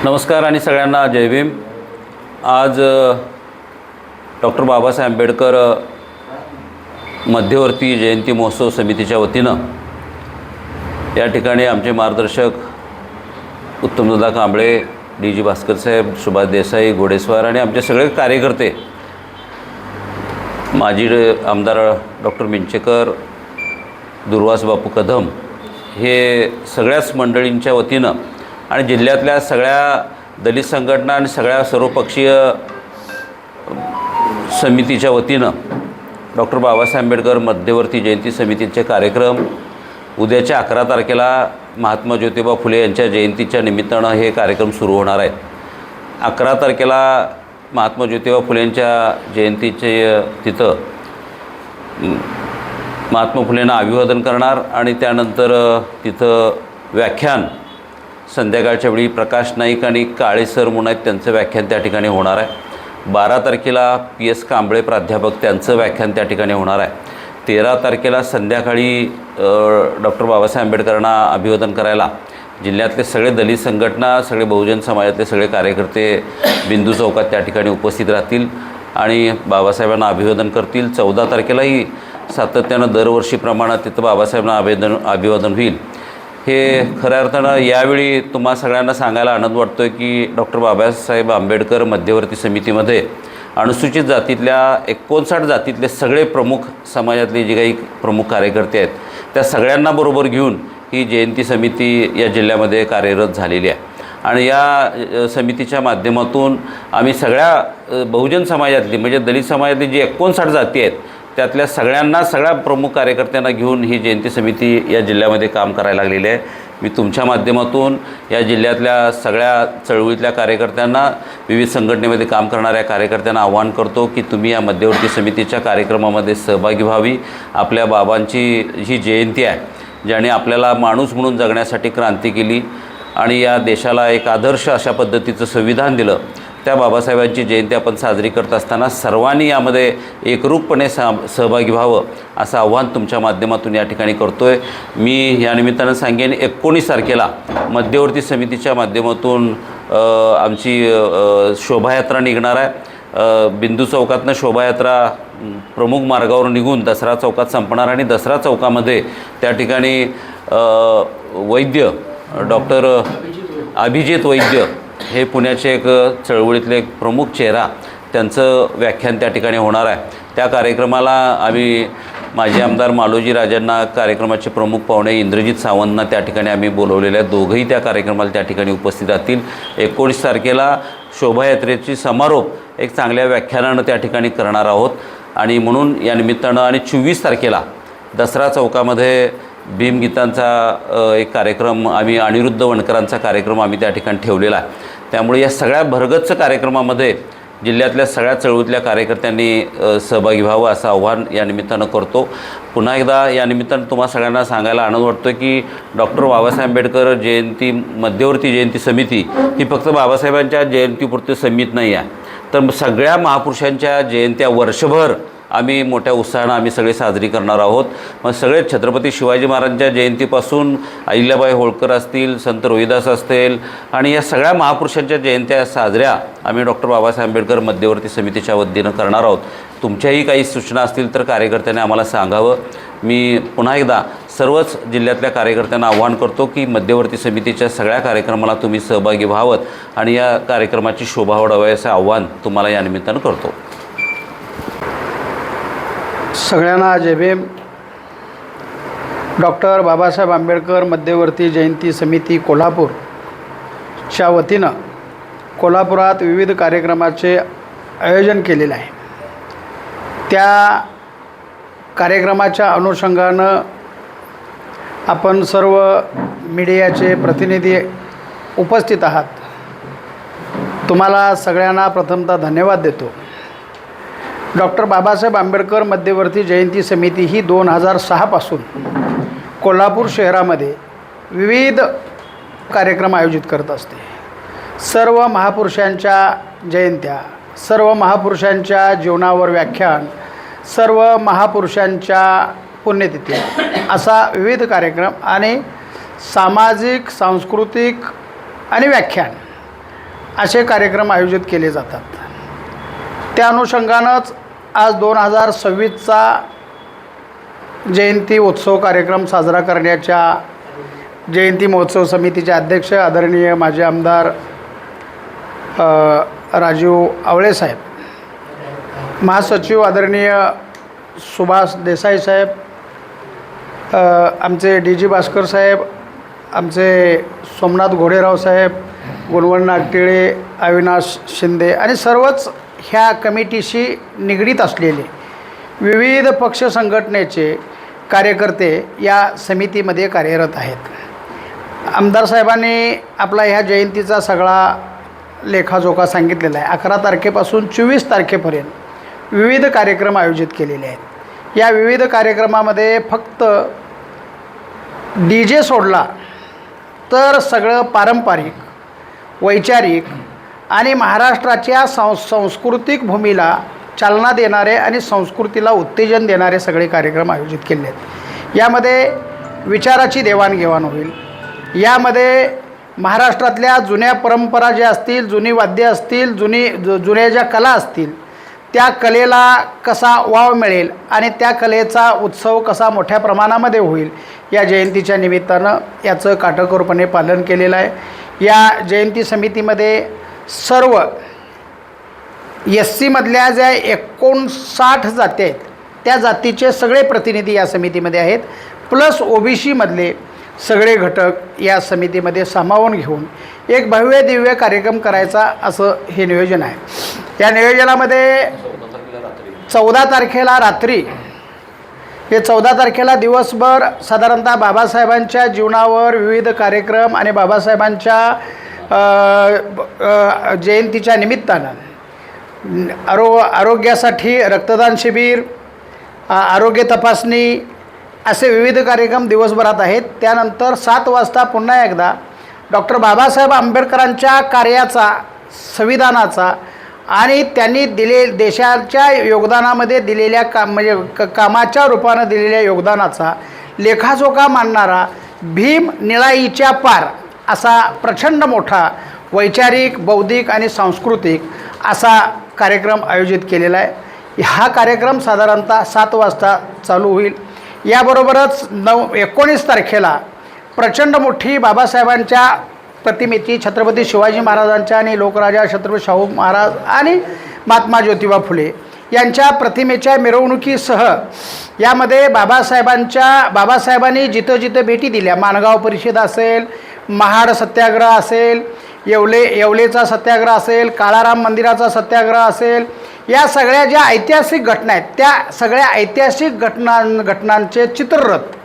नमस्कार आणि सगळ्यांना जय भीम। आज डॉक्टर बाबासाहेब आंबेडकर मध्यवर्ती जयंती महोत्सव समितीच्या वतीनं या ठिकाणी आमचे मार्गदर्शक उत्तमदादा कांबळे, डी.जी. भास्कर साहेब, सुभाष देसाई, घोडेस्वार आणि आमचे सगळे कार्यकर्ते, माजी आमदार डॉक्टर मिंचेकर, दुर्वास बापू कदम, हे सगळ्याच मंडळींच्या वतीनं आणि जिल्ह्यातल्या सगळ्या दलित संघटना आणि सगळ्या सर्वपक्षीय समितीच्या वतीनं डॉक्टर बाबासाहेब आंबेडकर मध्यवर्ती जयंती समितीचे कार्यक्रम उद्याच्या 11 तारखेला महात्मा ज्योतिबा फुले यांच्या जयंतीच्या निमित्तानं हे कार्यक्रम सुरू होणार आहेत। 11 तारखेला महात्मा ज्योतिबा फुले यांच्या जयंतीचे तिथं महात्मा फुलेंना अभिवादन करणार आणि त्यानंतर तिथं व्याख्यान संध्याकाळच्या वेळी प्रकाश नाईक आणि काळे सर म्हणून आहेत, त्यांचं व्याख्यान त्या ठिकाणी होणार आहे। 12 तारखेला पी.एस. कांबळे प्राध्यापक, त्यांचं व्याख्यान त्या ठिकाणी होणार आहे। 13 तारखेला संध्याकाळी डॉक्टर बाबासाहेब आंबेडकरांना अभिवादन करायला जिल्ह्यातले सगळे दलित संघटना, सगळे बहुजन समाजातले सगळे कार्यकर्ते बिंदू चौकात त्या ठिकाणी उपस्थित राहतील आणि बाबासाहेबांना अभिवादन करतील। 14 तारखेलाही सातत्यानं दरवर्षीप्रमाणे तिथं बाबासाहेबांना अभिवादन होईल। हे खऱ्या अर्थानं यावेळी तुम्हा सगळ्यांना सांगायला आनंद वाटतो आहे की डॉक्टर बाबासाहेब आंबेडकर मध्यवर्ती समितीमध्ये अनुसूचित जातीतल्या 59 जातीतले सगळे प्रमुख समाजातले जे काही प्रमुख कार्यकर्ते आहेत त्या सगळ्यांना बरोबर घेऊन ही जयंती समिती या जिल्ह्यामध्ये कार्यरत झालेली आहे। आणि या समितीच्या माध्यमातून आम्ही सगळ्या बहुजन समाजातली म्हणजे दलित समाजातली जी 59 जाती आहेत त्यातल्या सगळ्या प्रमुख कार्यकर्त्यांना घेऊन ही जयंती समिती या जिल्ह्यामध्ये काम करायला लागलेली आहे। मी तुमच्या माध्यमातून या जिल्ह्यातल्या सगळ्या चळवळीतल्या कार्यकर्त्यांना, विविध संघटनेमध्ये काम करणाऱ्या कार्यकर्त्यांना आवाहन करतो की तुम्ही या मध्यवर्ती समितीच्या कार्यक्रमामध्ये सहभागी व्हावी। आपल्या बाबांची ही जयंती आहे, ज्याने आपल्याला माणूस म्हणून जगण्यासाठी क्रांती केली आणि या देशाला एक आदर्श अशा पद्धतीचं संविधान दिलं। त्या बाबासाहेबांची जयंती आपण साजरी करत असताना सर्वांनी यामध्ये एकरूपपणे सहभागी व्हावं असं आव्हान तुमच्या माध्यमातून या ठिकाणी करतो आहे। मी या निमित्तानं सांगेन 19 तारखेला मध्यवर्ती समितीच्या माध्यमातून आमची शोभायात्रा निघणार आहे। बिंदू चौकातनं शोभायात्रा प्रमुख मार्गावर निघून दसरा चौकात संपणार आणि दसरा चौकामध्ये त्या ठिकाणी वैद्य डॉक्टर अभिजित वैद्य हे पुण्याचे एक चळवळीतले एक प्रमुख चेहरा, त्यांचं व्याख्यान त्या ठिकाणी होणार आहे। त्या कार्यक्रमाला आम्ही माजी आमदार मालोजी राजांना, कार्यक्रमाचे प्रमुख पाहुणे इंद्रजित सावंतना त्या ठिकाणी आम्ही बोलवलेले आहेत। दोघंही त्या कार्यक्रमाला त्या ठिकाणी उपस्थित राहतील। 19 तारखेला शोभायात्रेची समारोप एक चांगल्या व्याख्यानानं त्या ठिकाणी करणार आहोत आणि म्हणून या निमित्तानं आणि 24 तारखेला दसरा चौकामध्ये भीमगीतांचा एक कार्यक्रम आम्ही, अनिरुद्ध वणकरांचा कार्यक्रम आम्ही त्या ठिकाणी ठेवलेला आहे। त्यामुळे या सगळ्या भरगच्च कार्यक्रमामध्ये जिल्ह्यातल्या सगळ्या चळवळीतल्या कार्यकर्त्यांनी सहभागी व्हावं असं आव्हान या निमित्तानं करतो। पुन्हा एकदा या निमित्तानं तुम्हा सगळ्यांना सांगायला आनंद वाटतो की डॉक्टर बाबासाहेब आंबेडकर जयंती मध्यवर्ती जयंती समिती ही फक्त बाबासाहेबांच्या जयंतीपुरती सीमित नाही आहे, तर सगळ्या महापुरुषांच्या जयंत्या वर्षभर आम्ही मोठ्या उत्साहानं आम्ही सगळे साजरी करणार आहोत। मग सगळे छत्रपती शिवाजी महाराजांच्या जयंतीपासून अहिल्याबाई होळकर असतील, संत रोहिदास असतील आणि या सगळ्या महापुरुषांच्या जयंत्या साजऱ्या आम्ही डॉक्टर बाबासाहेब आंबेडकर मध्यवर्ती समितीच्या वतीनं करणार आहोत। तुमच्याही काही सूचना असतील तर कार्यकर्त्यांनी आम्हाला सांगावं। मी पुन्हा एकदा सर्वच जिल्ह्यातल्या कार्यकर्त्यांना आवाहन करतो की मध्यवर्ती समितीच्या सगळ्या कार्यक्रमाला तुम्ही सहभागी व्हावं आणि या कार्यक्रमाची शोभा वाढवावी असं आव्हान तुम्हाला या निमित्तानं करतो। सगळ्यांना जय भीम। डॉक्टर बाबासाहेब आंबेडकर मध्यवर्ती जयंती समिती कोल्हापूरच्या वतीनं कोल्हापुरात विविध कार्यक्रमाचे आयोजन केलेलं आहे। त्या कार्यक्रमाच्या अनुषंगानं आपण सर्व मीडियाचे प्रतिनिधी उपस्थित आहात। तुम्हाला सगळ्यांना प्रथमतः धन्यवाद देतो। डॉक्टर बाबासाहेब आंबेडकर मध्यवर्ती जयंती समिती ही 2006 पासून कोल्हापूर शहरामध्ये विविध कार्यक्रम आयोजित करत असते। सर्व महापुरुषांच्या जयंत्या, सर्व महापुरुषांच्या जीवनावर व्याख्यान, सर्व महापुरुषांच्या पुण्यतिथी असा विविध कार्यक्रम आणि सामाजिक, सांस्कृतिक आणि व्याख्यान असे कार्यक्रम आयोजित केले जातात। त्या अनुषंगानंच आज 2026चा जयंती उत्सव कार्यक्रम साजरा करण्याच्या जयंती महोत्सव समितीचे अध्यक्ष आदरणीय माजी आमदार राजीव आवळे साहेब, महासचिव आदरणीय सुभाष देसाई साहेब, आमचे DG भास्कर साहेब, आमचे सोमनाथ घोडेराव साहेब, गुणवण नागटिळे, अविनाश शिंदे आणि सर्वच ह्या कमिटीशी निगडीत असलेले विविध पक्ष संघटनेचे कार्यकर्ते या समितीमध्ये कार्यरत आहेत। आमदार साहेबांनी आपला ह्या जयंतीचा सगळा लेखाजोखा सांगितलेला आहे। 11 तारखेपासून 24 तारखेपर्यंत विविध कार्यक्रम आयोजित केलेले आहेत। या विविध कार्यक्रमामध्ये फक्त DJ सोडला तर सगळं पारंपरिक, वैचारिक आणि महाराष्ट्राच्या सांस्कृतिक भूमीला चालना देणारे आणि संस्कृतीला उत्तेजन देणारे सगळे कार्यक्रम आयोजित केले आहेत। यामध्ये विचाराची देवाणघेवाण होईल। यामध्ये महाराष्ट्रातल्या जुन्या परंपरा ज्या असतील, जुनी वाद्य असतील, जुन्या ज्या कला असतील, त्या कलेला कसा वाव मिळेल आणि त्या कलेचा उत्सव कसा मोठ्या प्रमाणामध्ये होईल, या जयंतीच्या निमित्तानं याचं काटेकोरपणे पालन केलेलं आहे। या जयंती समितीमध्ये सर्व SC मधल्या ज्या 59 जाती आहेत त्या जातीचे सगळे प्रतिनिधी या समितीमध्ये आहेत, प्लस OBC मधले सगळे घटक या समितीमध्ये सामावून घेऊन एक भव्य दिव्य कार्यक्रम करायचा असं हे नियोजन आहे। या नियोजनामध्ये 14 तारखेला रात्री, हे 14 तारखेला दिवसभर साधारणतः बाबासाहेबांच्या जीवनावर विविध कार्यक्रम आणि बाबासाहेबांच्या जयंतीच्या निमित्तानं आरोग्यासाठी रक्तदान शिबिर, आरोग्य तपासणी असे विविध कार्यक्रम दिवसभरात आहेत। त्यानंतर 7 वाजता पुन्हा एकदा डॉक्टर बाबासाहेब आंबेडकरांच्या कार्याचा, संविधानाचा आणि त्यांनी देशाच्या योगदानामध्ये दिलेल्या कामाच्या रूपानं दिलेल्या योगदानाचा लेखाजोखा मांडणारा भीम निळाईच्या पार असा प्रचंड मोठा वैचारिक, बौद्धिक आणि सांस्कृतिक असा कार्यक्रम आयोजित केलेला आहे। हा कार्यक्रम साधारणतः 7 वाजता चालू होईल। याबरोबरच 19 तारखेला प्रचंड मोठी बाबासाहेबांच्या प्रतिमेची, छत्रपती शिवाजी महाराजांच्या आणि लोकराजा छत्रपती शाहू महाराज आणि महात्मा ज्योतिबा फुले यांच्या प्रतिमेच्या मिरवणुकीसह यामध्ये बाबासाहेबांनी जिथं जिथं भेटी दिल्या, माणगाव परिषद असेल, महाड सत्याग्रह असेल, येवलेचा सत्याग्रह असेल, काळाराम मंदिराचा सत्याग्रह असेल, या सगळ्या ज्या ऐतिहासिक घटना आहेत त्या सगळ्या ऐतिहासिक घटनांचे चित्ररथ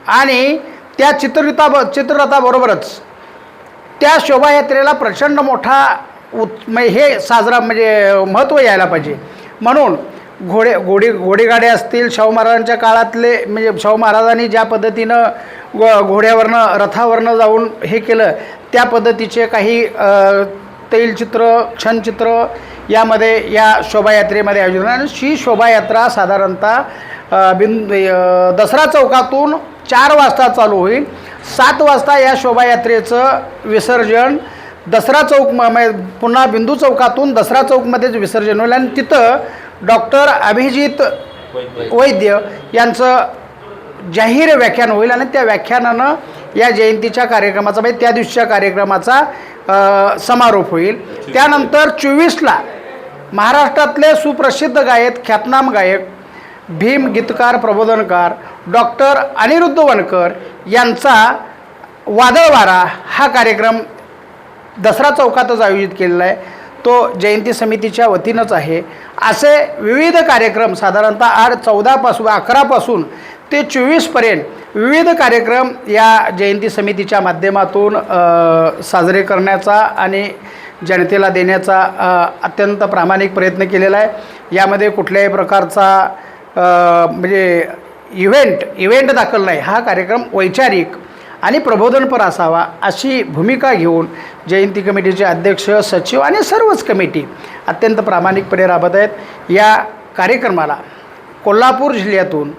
आणि त्या चित्ररथाबरोबरच त्या शोभायात्रेला प्रचंड मोठा हे साजरा महत्त्व यायला पाहिजे म्हणून घोडेगाड्या असतील, शाहू महाराजांच्या काळातले शाहू महाराजांनी ज्या पद्धतीनं घोड्यावरनं, रथावरनं जाऊन हे केलं त्या पद्धतीचे काही तैलचित्र, क्षणचित्र यामध्ये या शोभायात्रेमध्ये आयोजन। आणि ही शोभायात्रा साधारणतः दसरा चौकातून 4 वाजता चालू होईल। 7 वाजता या शोभायात्रेचं विसर्जन दसरा चौक पुन्हा बिंदू चौकातून दसरा चौकमध्येच विसर्जन होईल आणि तिथं डॉक्टर अभिजित वैद्य यांचं जाहीर व्याख्यान होईल आणि त्या व्याख्यानानं या जयंतीच्या कार्यक्रमाचा त्या दिवशीच्या कार्यक्रमाचा समारोप होईल। त्यानंतर 24ला महाराष्ट्रातले सुप्रसिद्ध गायक, ख्यातनाम गायक, भीम गीतकार, प्रबोधनकार डॉक्टर अनिरुद्ध वनकर यांचा वादळवारा हा कार्यक्रम दसरा चौकातच आयोजित केलेला आहे। तो जयंती समितीच्या वतीनंच आहे। असे विविध कार्यक्रम साधारणतः 11 पासून ते 24पर्यंत विविध कार्यक्रम या जयंती समितीच्या माध्यमातून साजरे करण्याचा आणि जनतेला देण्याचा अत्यंत प्रामाणिक प्रयत्न केलेला आहे। यामध्ये कुठल्याही प्रकारचा इव्हेंट दाखल नाही। हा कार्यक्रम वैचारिक आणि प्रबोधनपर असावा अशी भूमिका घेऊन जयंती कमिटीचे अध्यक्ष, सचिव आणि सर्वच कमिटी अत्यंत प्रामाणिकपणे राबत आहेत। या कार्यक्रमाला कोल्हापूर जिल्ह्यातून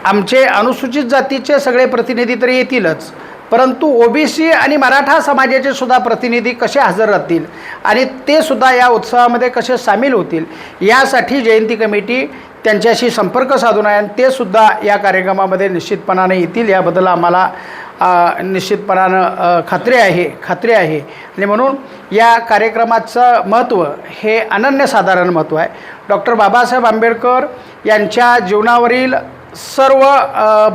आमचे अनुसूचित जातीचे सगळे प्रतिनिधी तर येतीलच, परंतु ओबीसी आणि मराठा समाजाचे सुद्धा प्रतिनिधी कसे हजर राहतील आणि ते सुद्धा या उत्सवामध्ये कसे सामील होतील यासाठी जयंती कमिटी त्यांच्याशी संपर्क साधून आहे आणि ते सुद्धा या कार्यक्रमामध्ये निश्चितपणाने येतील याबद्दल आम्हाला निश्चितपणानं खात्री आहे आणि म्हणून या कार्यक्रमाचं महत्त्व हे अनन्यसाधारण महत्त्व आहे. डॉक्टर बाबासाहेब आंबेडकर यांच्या जीवनावरील सर्व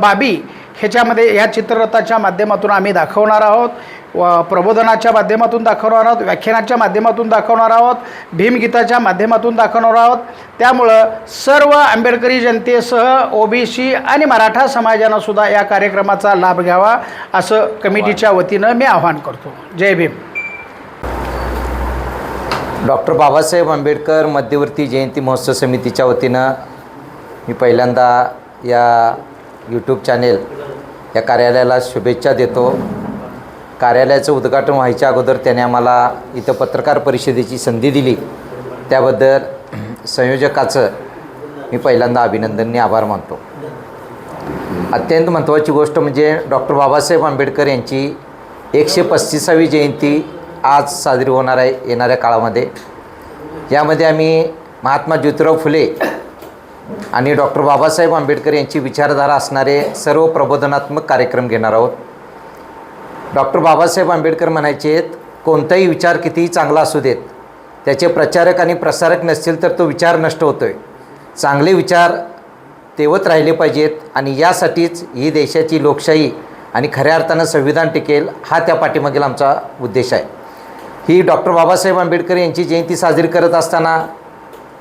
बाबी ह्याच्यामध्ये ह्या चित्ररथाच्या माध्यमातून आम्ही दाखवणार आहोत, प्रबोधनाच्या माध्यमातून दाखवणार आहोत, व्याख्यानाच्या माध्यमातून दाखवणार आहोत, भीमगीताच्या माध्यमातून दाखवणार आहोत. त्यामुळं सर्व आंबेडकरी जनतेसह ओबीसी आणि मराठा समाजानं सुद्धा या कार्यक्रमाचा लाभ घ्यावा असं कमिटीच्या वतीनं मी आवाहन करतो. जय भीम. डॉक्टर बाबासाहेब आंबेडकर मध्यवर्ती जयंती महोत्सव समितीच्या वतीनं मी पहिल्यांदा या यूट्यूब चॅनेल या कार्यालयाला शुभेच्छा देतो. कार्यालयाचं उद्घाटन व्हायच्या अगोदर त्याने आम्हाला इथं पत्रकार परिषदेची संधी दिली, त्याबद्दल संयोजकाचं मी पहिल्यांदा अभिनंदनने आभार मानतो. अत्यंत महत्त्वाची गोष्ट म्हणजे डॉक्टर बाबासाहेब आंबेडकर यांची 135वी जयंती आज साजरी होणार आहे येणाऱ्या काळामध्ये. यामध्ये आम्ही महात्मा ज्योतिराव फुले आणि डॉक्टर बाबासाहेब आंबेडकर यांची विचारधारा असणारे सर्व प्रबोधनात्मक कार्यक्रम घेणार आहोत. डॉक्टर बाबासाहेब आंबेडकर म्हणायचे, कोणताही विचार कितीही चांगला असू देत, त्याचे प्रचारक आणि प्रसारक नसतील तर तो विचार नष्ट होतो आहे. चांगले विचार तेवत राहिले पाहिजेत आणि यासाठीच ही देशाची लोकशाही आणि खऱ्या अर्थानं संविधान टिकेल हा त्या पाठीमागील आमचा उद्देश आहे. ही डॉक्टर बाबासाहेब आंबेडकर यांची जयंती साजरी करत असताना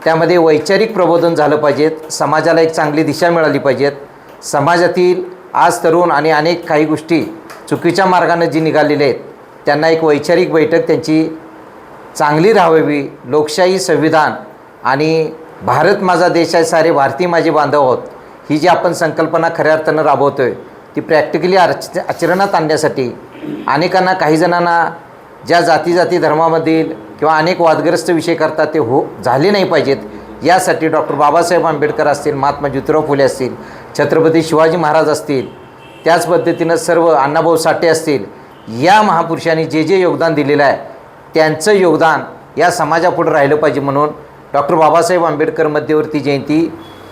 त्यामध्ये वैचारिक प्रबोधन झालं पाहिजेत, समाजाला एक चांगली दिशा मिळाली पाहिजेत. समाजातील आज तरुण आणि अनेक काही गोष्टी चुकीच्या मार्गाने जी निघालेले आहेत त्यांना एक वैचारिक बैठक त्यांची चांगली राहावी. लोकशाही, संविधान आणि भारत माझा देश आहे, सारे भारतीय माझे बांधव आहोत, ही जी आपण संकल्पना खऱ्या अर्थानं राबवतो आहे ती प्रॅक्टिकली आचरणात आणण्यासाठी अनेकांना, काही जणांना ज्या जाती धर्मामधील किंवा अनेक वादग्रस्त विषय करतात ते झाले नाही पाहिजेत, यासाठी डॉक्टर बाबासाहेब आंबेडकर असतील, महात्मा ज्योतिराव फुले असतील, छत्रपती शिवाजी महाराज असतील, त्याच पद्धतीनं सर्व अण्णाभाऊ साठे असतील, या महापुरुषांनी जे जे योगदान दिलेलं आहे त्यांचं योगदान या समाजापुढे राहिलं पाहिजे. म्हणून डॉक्टर बाबासाहेब आंबेडकर मध्यवर्ती जयंती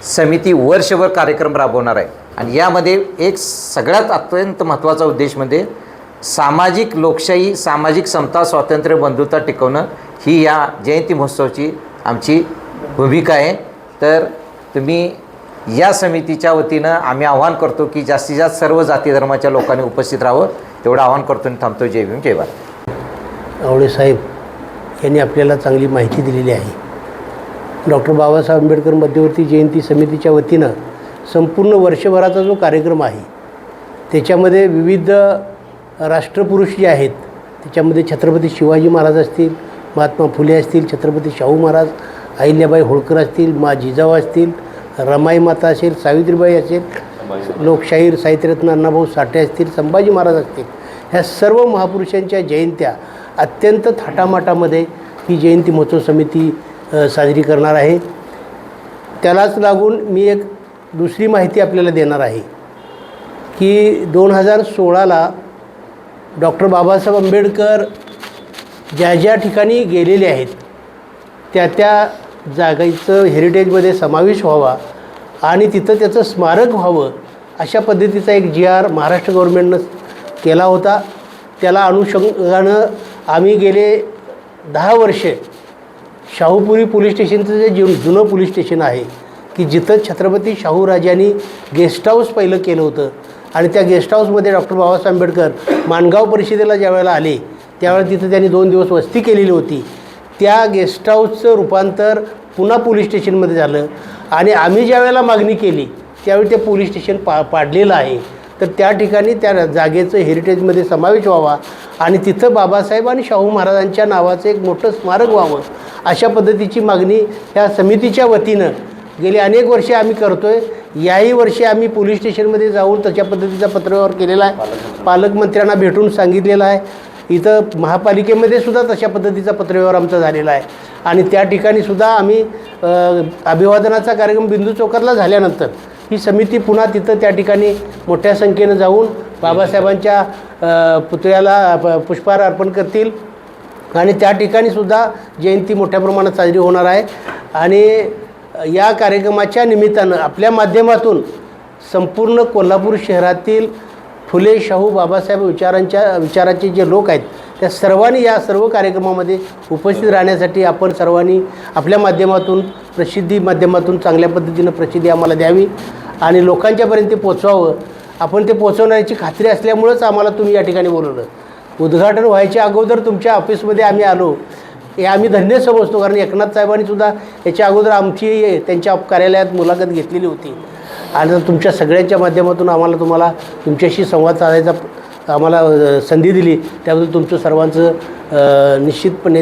समिती वर्षभर कार्यक्रम राबवणार आहे आणि यामध्ये एक सगळ्यात अत्यंत महत्त्वाचा उद्देश म्हणजे सामाजिक लोकशाही, सामाजिक समता, स्वातंत्र्य, बंधुता टिकवणं ही या जयंती महोत्सवाची आमची भूमिका आहे. तर तुम्ही या समितीच्या वतीनं आम्ही आवाहन करतो की जास्तीत जास्त सर्व जाती धर्माच्या लोकांनी उपस्थित राहावं, तेवढं आवाहन करतो आणि थांबतो. जय भीम, जय भारत. आवळे साहेब यांनी आपल्याला चांगली माहिती दिलेली आहे. डॉक्टर बाबासाहेब आंबेडकर मध्यवर्ती जयंती समितीच्या वतीनं संपूर्ण वर्षभराचा जो कार्यक्रम आहे त्याच्यामध्ये विविध राष्ट्रपुरुष जे आहेत, त्याच्यामध्ये छत्रपती शिवाजी महाराज असतील, महात्मा फुले असतील, छत्रपती शाहू महाराज, अहिल्याबाई होळकर असतील, मा जिजाऊ असतील, रमाई माता असेल, सावित्रीबाई असेल, लोकशाहीर साहित्यरत्न अण्णाभाऊ साठे असतील, संभाजी महाराज असतील, ह्या सर्व महापुरुषांच्या जयंत्या अत्यंत थाटामाटामध्ये ही जयंती महोत्सव समिती साजरी करणार आहे. त्यालाच लागून मी एक दुसरी माहिती आपल्याला देणार आहे की 2016ला डॉक्टर बाबासाहेब आंबेडकर ज्या ठिकाणी गेलेले आहेत त्या जागेचं हेरिटेजमध्ये समावेश व्हावा आणि तिथं त्याचं स्मारक व्हावं अशा पद्धतीचा एक GR महाराष्ट्र गव्हर्नमेंटनं केला होता. त्याला अनुषंगानं आम्ही गेले 10 वर्षे शाहूपुरी पोलीस स्टेशनचं जे जुनं पोलीस स्टेशन आहे की जिथं छत्रपती शाहूराजांनी गेस्ट हाऊस पहिलं केलं होतं आणि त्या गेस्ट हाऊसमध्ये डॉक्टर बाबासाहेब आंबेडकर माणगाव परिषदेला ज्यावेळेला आले त्यावेळेला तिथं त्यांनी 2 दिवस वस्ती केलेली होती. त्या गेस्ट हाऊसचं रूपांतर पुन्हा पोलीस स्टेशनमध्ये झालं आणि आम्ही ज्यावेळेला मागणी केली त्यावेळी ते पोलीस स्टेशन पाडलेलं आहे. तर त्या ठिकाणी त्या जागेचं हेरिटेजमध्ये समावेश व्हावा आणि तिथं बाबासाहेब आणि शाहू महाराजांच्या नावाचं एक मोठं स्मारक व्हावं अशा पद्धतीची मागणी ह्या समितीच्या वतीनं गेली अनेक वर्षे आम्ही करतो आहे. याही वर्षी आम्ही पोलीस स्टेशनमध्ये जाऊन तशा पद्धतीचा पत्रव्यवहार केलेला आहे, पालकमंत्र्यांना भेटून सांगितलेलं आहे. इथं महापालिकेमध्ये सुद्धा तशा पद्धतीचा पत्रव्यवहार आमचा झालेला आहे आणि त्या ठिकाणी सुद्धा आम्ही अभिवादनाचा कार्यक्रम बिंदू चौकातला झाल्यानंतर ही समिती पुन्हा तिथं त्या ठिकाणी मोठ्या संख्येनं जाऊन बाबासाहेबांच्या पुतळ्याला पुष्पहार अर्पण करतील आणि त्या ठिकाणीसुद्धा जयंती मोठ्या प्रमाणात साजरी होणार आहे. आणि या कार्यक्रमाच्या निमित्तानं आपल्या माध्यमातून संपूर्ण कोल्हापूर शहरातील फुले शाहू बाबासाहेब विचाराचे जे लोक आहेत त्या सर्वांनी या सर्व कार्यक्रमामध्ये उपस्थित राहण्यासाठी आपण सर्वांनी आपल्या माध्यमातून माध्यमातून चांगल्या पद्धतीनं प्रसिद्धी आम्हाला द्यावी आणि लोकांच्यापर्यंत ते पोचवावं. आपण ते पोचवण्याची खात्री असल्यामुळंच आम्हाला तुम्ही या ठिकाणी बोलवलं. उद्घाटन व्हायच्या अगोदर तुमच्या ऑफिसमध्ये आम्ही आलो हे आम्ही धन्य समजतो, कारण एकनाथ साहेबांनीसुद्धा याच्या अगोदर आमची त्यांच्या कार्यालयात मुलाखत घेतलेली होती. आणि तुमच्या सगळ्यांच्या माध्यमातून तुम्हाला तुमच्याशी संवाद साधायचा आम्हाला संधी दिली त्याबद्दल तुमचं सर्वांचं निश्चितपणे